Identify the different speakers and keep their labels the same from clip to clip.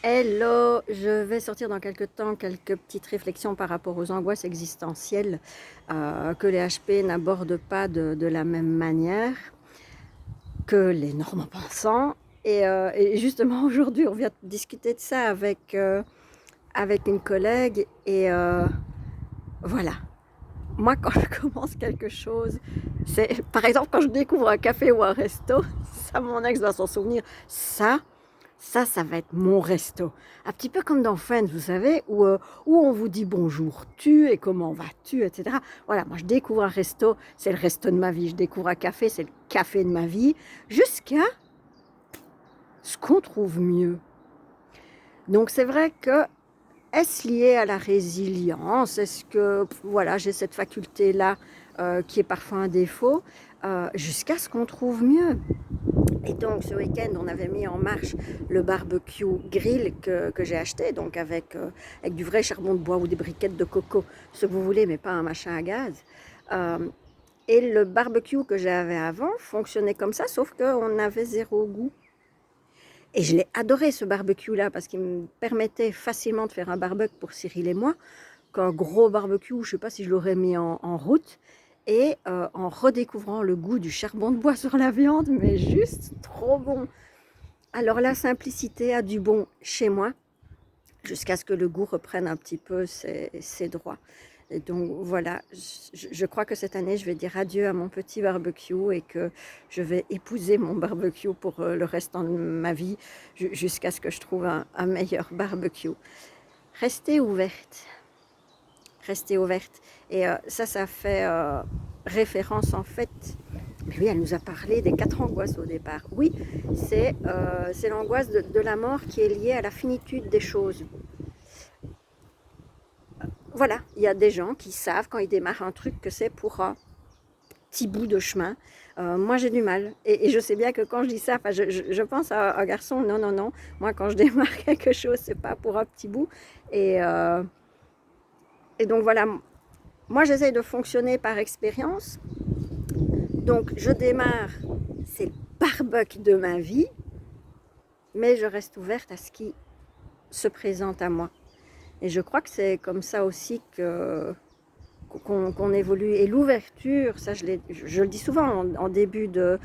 Speaker 1: Hello, je vais sortir dans quelques temps quelques petites réflexions par rapport aux angoisses existentielles que les HP n'abordent pas de la même manière que les normaux pensants. Et justement aujourd'hui, on vient de discuter de ça avec une collègue et voilà. Moi, quand je commence quelque chose, c'est par exemple quand je découvre un café ou un resto, ça mon ex va s'en souvenir, ça va être mon resto. Un petit peu comme dans Friends, vous savez, où on vous dit bonjour tu et comment vas-tu, etc. Voilà, moi je découvre un resto, c'est le resto de ma vie. Je découvre un café, c'est le café de ma vie. Jusqu'à ce qu'on trouve mieux. Donc c'est vrai que, est-ce lié à la résilience? Est-ce que, voilà, j'ai cette faculté-là qui est parfois un défaut, jusqu'à ce qu'on trouve mieux? Et donc ce week-end, on avait mis en marche le barbecue grill que j'ai acheté, donc avec du vrai charbon de bois ou des briquettes de coco, ce que vous voulez, mais pas un machin à gaz. Euh, et le barbecue que j'avais avant fonctionnait comme ça, sauf qu'on avait zéro goût. Et je l'ai adoré ce barbecue-là parce qu'il me permettait facilement de faire un barbecue pour Cyril et moi, qu'un gros barbecue, je ne sais pas si je l'aurais mis en route. Et en redécouvrant le goût du charbon de bois sur la viande, mais juste trop bon. Alors la simplicité a du bon chez moi, jusqu'à ce que le goût reprenne un petit peu ses droits. Et donc voilà, je crois que cette année, je vais dire adieu à mon petit barbecue et que je vais épouser mon barbecue pour le restant de ma vie, jusqu'à ce que je trouve un meilleur barbecue. Restez ouverte, restez ouverte. Et ça fait référence en fait. Mais oui, elle nous a parlé des 4 angoisses au départ. Oui, c'est l'angoisse de la mort qui est liée à la finitude des choses. Voilà, il y a des gens qui savent quand ils démarrent un truc que c'est pour un petit bout de chemin. Moi, j'ai du mal. Et je sais bien que quand je dis ça, je pense à un garçon, non, non, non. Moi, quand je démarre quelque chose, c'est pas pour un petit bout. Et, euh, et donc voilà, moi, j'essaye de fonctionner par expérience. Donc, je démarre, c'est le barbecue de ma vie, mais je reste ouverte à ce qui se présente à moi. Et je crois que c'est comme ça aussi qu'on évolue. Et l'ouverture, ça je le dis souvent en début de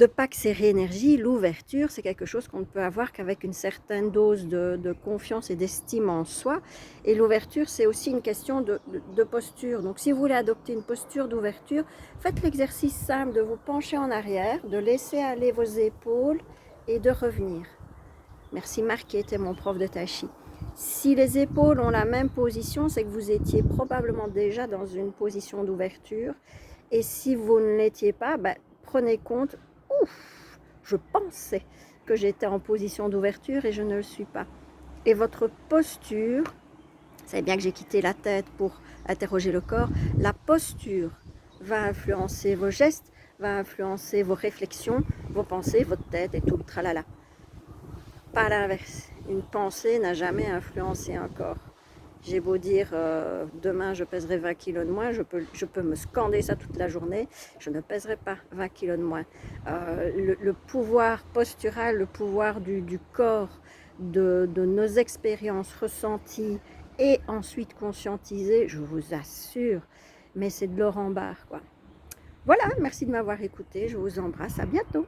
Speaker 1: Pâques Série Énergie, l'ouverture, c'est quelque chose qu'on ne peut avoir qu'avec une certaine dose de confiance et d'estime en soi. Et l'ouverture, c'est aussi une question de posture. Donc si vous voulez adopter une posture d'ouverture, faites l'exercice simple de vous pencher en arrière, de laisser aller vos épaules et de revenir. Merci Marc qui était mon prof de tai chi. Si les épaules ont la même position, c'est que vous étiez probablement déjà dans une position d'ouverture. Et si vous ne l'étiez pas, prenez compte, ouf, je pensais que j'étais en position d'ouverture et je ne le suis pas. Et votre posture, vous savez bien que j'ai quitté la tête pour interroger le corps, la posture va influencer vos gestes, va influencer vos réflexions, vos pensées, votre tête et tout le tralala. Pas l'inverse. Une pensée n'a jamais influencé un corps. J'ai beau dire demain je pèserai 20 kilos de moins, je peux me scander ça toute la journée, je ne pèserai pas 20 kilos de moins. Le pouvoir postural, le pouvoir du corps, de nos expériences ressenties et ensuite conscientisées, je vous assure, mais c'est de l'or en barre, quoi. Voilà, merci de m'avoir écouté, je vous embrasse, à bientôt.